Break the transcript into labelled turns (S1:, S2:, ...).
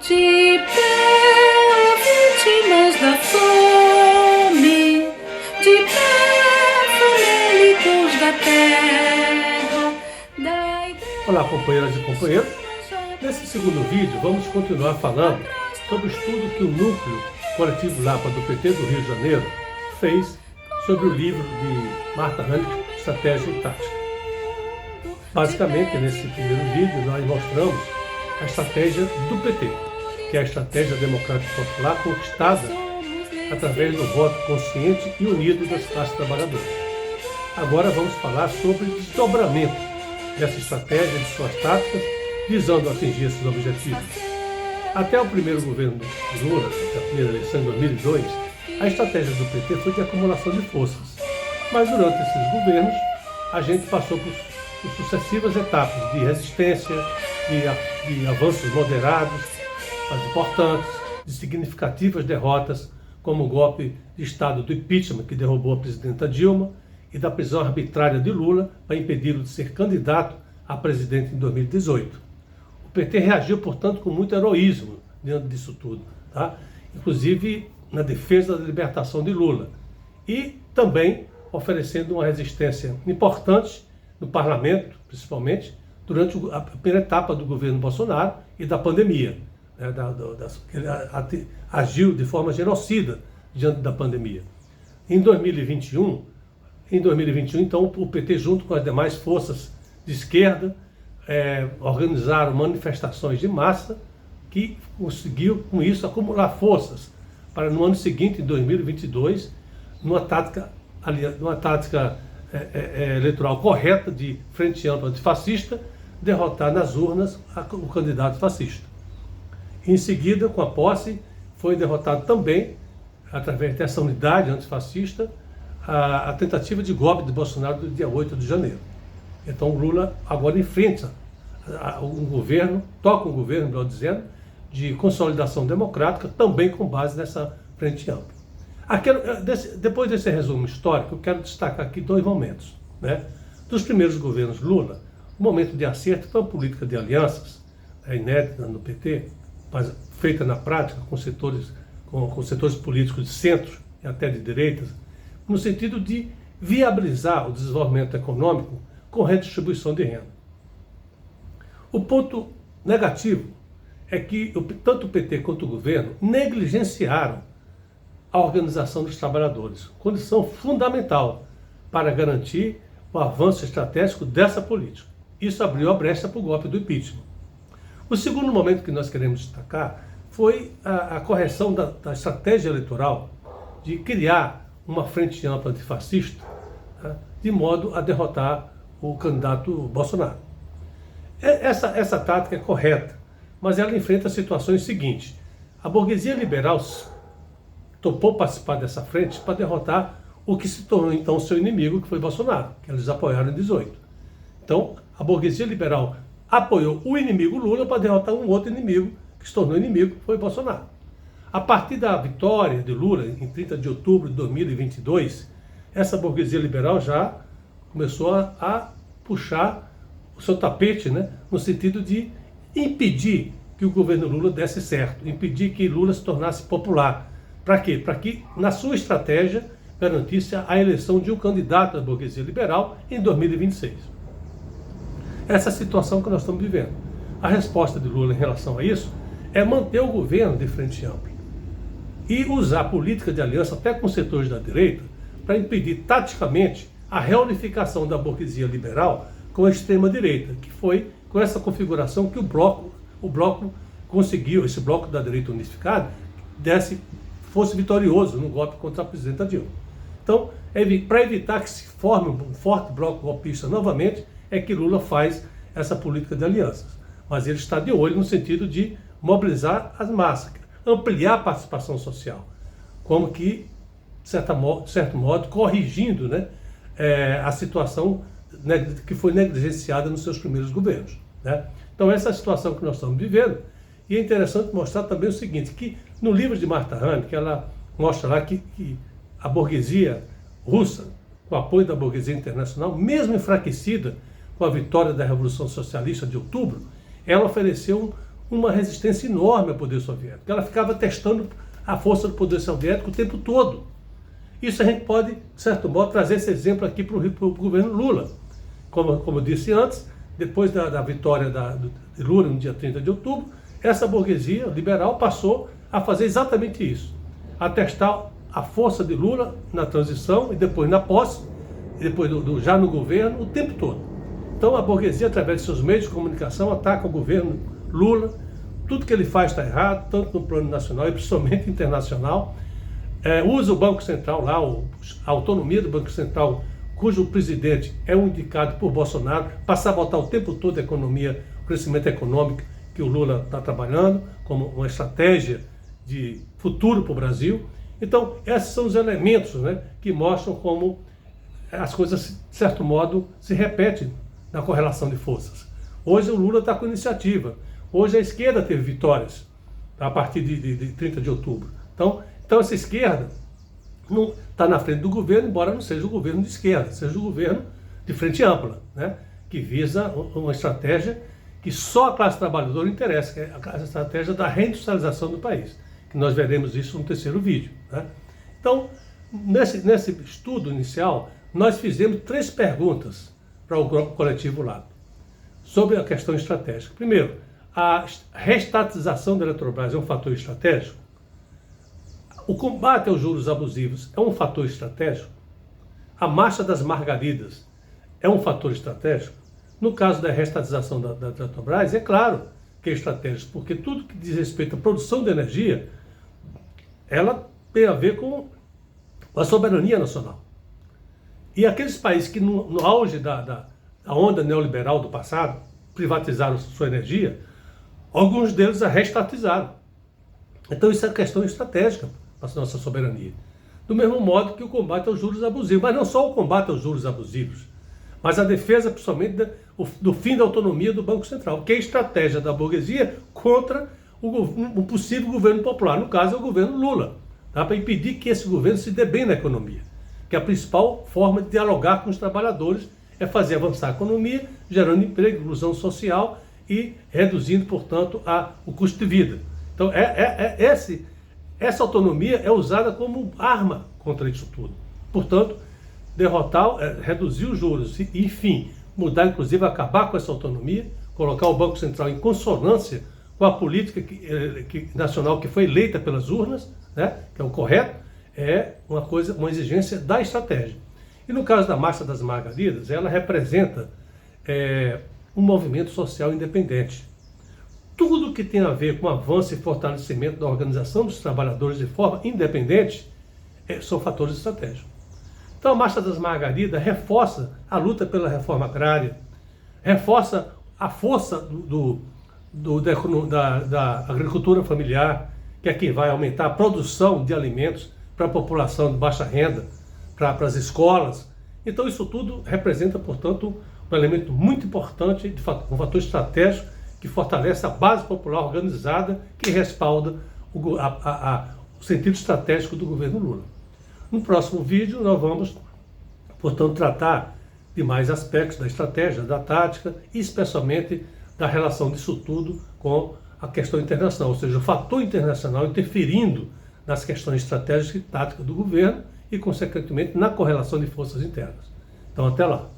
S1: De pé, vítimas da fome, de pé, famélicos da terra, da igreja.
S2: Olá, companheiras e companheiros. Nesse segundo vídeo, vamos continuar falando sobre o estudo que o Núcleo Coletivo Lapa do PT do Rio de Janeiro fez sobre o livro de Marta Hahnemann, Estratégia e Tática. Basicamente, nesse primeiro vídeo, nós mostramos a estratégia do PT, que é a estratégia democrática popular conquistada através do voto consciente e unido das classes trabalhadoras. Agora vamos falar sobre o desdobramento dessa estratégia e de suas táticas, visando atingir esses objetivos. Até o primeiro governo de Lula, a primeira eleição em 2002, a estratégia do PT foi de acumulação de forças. Mas durante esses governos, a gente passou por sucessivas etapas de resistência, de avanços moderados, mas importantes, de significativas derrotas, como o golpe de Estado do impeachment, que derrubou a presidenta Dilma, e da prisão arbitrária de Lula para impedi-lo de ser candidato a presidente em 2018. O PT reagiu, portanto, com muito heroísmo diante disso tudo, tá? Inclusive na defesa da libertação de Lula, e também oferecendo uma resistência importante no parlamento, principalmente, durante a primeira etapa do governo Bolsonaro e da pandemia. Ele agiu de forma genocida diante da pandemia. Em 2021, então, o PT, junto com as demais forças de esquerda, organizaram manifestações de massa que conseguiu, com isso, acumular forças para, no ano seguinte, em 2022, numa tática eleitoral correta de frente ampla antifascista, derrotar nas urnas o candidato fascista. Em seguida, com a posse, foi derrotado também, através dessa unidade antifascista, a tentativa de golpe de Bolsonaro do dia 8 de janeiro. Então o Lula agora enfrenta um governo, toca um governo, melhor dizendo, de consolidação democrática, também com base nessa frente ampla. Depois desse resumo histórico, eu quero destacar aqui dois momentos, né? Dos primeiros governos Lula, o momento de acerto foi uma política de alianças, inédita no PT, mas feita na prática com setores políticos de centro e até de direita, no sentido de viabilizar o desenvolvimento econômico com redistribuição de renda. O ponto negativo é que tanto o PT quanto o governo negligenciaram a organização dos trabalhadores, condição fundamental para garantir o avanço estratégico dessa política. Isso abriu a brecha para o golpe do impeachment. O segundo momento que nós queremos destacar foi a correção da estratégia eleitoral de criar uma frente ampla antifascista, tá, de modo a derrotar o candidato Bolsonaro. Essa tática é correta, mas ela enfrenta situações seguintes. A burguesia liberal topou participar dessa frente para derrotar o que se tornou então seu inimigo, que foi Bolsonaro, que eles apoiaram em 2018. Então, a burguesia liberal apoiou o inimigo Lula para derrotar um outro inimigo, que se tornou inimigo, que foi Bolsonaro. A partir da vitória de Lula, em 30 de outubro de 2022, essa burguesia liberal já começou a puxar o seu tapete, né, no sentido de impedir que o governo Lula desse certo, impedir que Lula se tornasse popular. Para quê? Para que, na sua estratégia, garantisse a eleição de um candidato da burguesia liberal em 2026. Essa é a situação que nós estamos vivendo. A resposta de Lula em relação a isso é manter o governo de frente ampla e usar a política de aliança até com setores da direita para impedir taticamente a reunificação da burguesia liberal com a extrema-direita, que foi com essa configuração que o bloco conseguiu, esse bloco da direita unificada, fosse vitorioso no golpe contra a presidenta Dilma. Então, para evitar que se forme um forte bloco golpista novamente, é que Lula faz essa política de alianças. Mas ele está de olho no sentido de mobilizar as massas, ampliar a participação social, como que, de certo modo, corrigindo, né, a situação, né, que foi negligenciada nos seus primeiros governos, né? Então essa é a situação que nós estamos vivendo, e é interessante mostrar também o seguinte, que no livro de Marta Hahnemann, que ela mostra lá que a burguesia russa, com o apoio da burguesia internacional, mesmo enfraquecida com a vitória da Revolução Socialista de outubro, ela ofereceu uma resistência enorme ao poder soviético. Ela ficava testando a força do poder soviético o tempo todo. Isso a gente pode, de certo modo, trazer esse exemplo aqui para o governo Lula. Como eu disse antes, depois da vitória de Lula no dia 30 de outubro, essa burguesia liberal passou a fazer exatamente isso, a testar a força de Lula na transição e depois na posse, e depois já no governo, o tempo todo. Então a burguesia, através de seus meios de comunicação, ataca o governo Lula. Tudo que ele faz está errado, tanto no plano nacional e principalmente internacional. Usa o Banco Central lá, a autonomia do Banco Central, cujo presidente é um indicado por Bolsonaro, para sabotar o tempo todo a economia, o crescimento econômico que o Lula está trabalhando, como uma estratégia de futuro para o Brasil. Então, esses são os elementos, né, que mostram como as coisas, de certo modo, se repetem na correlação de forças. Hoje o Lula está com iniciativa. Hoje a esquerda teve vitórias a partir de 30 de outubro. Então essa esquerda não está na frente do governo, embora não seja o governo de esquerda, seja o governo de frente ampla, né, que visa uma estratégia que só a classe trabalhadora interessa, que é a estratégia da reindustrialização do país, que nós veremos isso no terceiro vídeo, né? Então, nesse estudo inicial, nós fizemos 3 perguntas para o grupo coletivo lá, sobre a questão estratégica. Primeiro, a reestatização da Eletrobras é um fator estratégico? O combate aos juros abusivos é um fator estratégico? A marcha das margaridas é um fator estratégico? No caso da reestatização da Eletrobras, é claro que é estratégico, porque tudo que diz respeito à produção de energia, ela tem a ver com a soberania nacional. E aqueles países que no auge da onda neoliberal do passado privatizaram sua energia, alguns deles a reestatizaram. Então isso é questão estratégica para a nossa soberania. Do mesmo modo que o combate aos juros abusivos. Mas não só o combate aos juros abusivos, mas a defesa principalmente do fim da autonomia do Banco Central, que é a estratégia da burguesia contra o possível governo popular. No caso é o governo Lula, tá? Para impedir que esse governo se dê bem na economia. Que a principal forma de dialogar com os trabalhadores é fazer avançar a economia, gerando emprego, inclusão social e reduzindo, portanto, o custo de vida. Então, essa autonomia é usada como arma contra isso tudo. Portanto, derrotar, reduzir os juros e, enfim, mudar, inclusive, acabar com essa autonomia, colocar o Banco Central em consonância com a política nacional que foi eleita pelas urnas, né, que é o correto, é uma exigência da estratégia. E no caso da Marcha das Margaridas, ela representa um movimento social independente. Tudo que tem a ver com avanço e fortalecimento da organização dos trabalhadores de forma independente são fatores estratégicos. Então a Marcha das Margaridas reforça a luta pela reforma agrária, reforça a força da agricultura familiar, que é quem vai aumentar a produção de alimentos para a população de baixa renda, para as escolas. Então isso tudo representa, portanto, um elemento muito importante, um fator estratégico que fortalece a base popular organizada que respalda o sentido estratégico do governo Lula. No próximo vídeo nós vamos, portanto, tratar de mais aspectos da estratégia, da tática e especialmente da relação disso tudo com a questão internacional, ou seja, o fator internacional interferindo nas questões estratégicas e táticas do governo e, consequentemente, na correlação de forças internas. Então, até lá.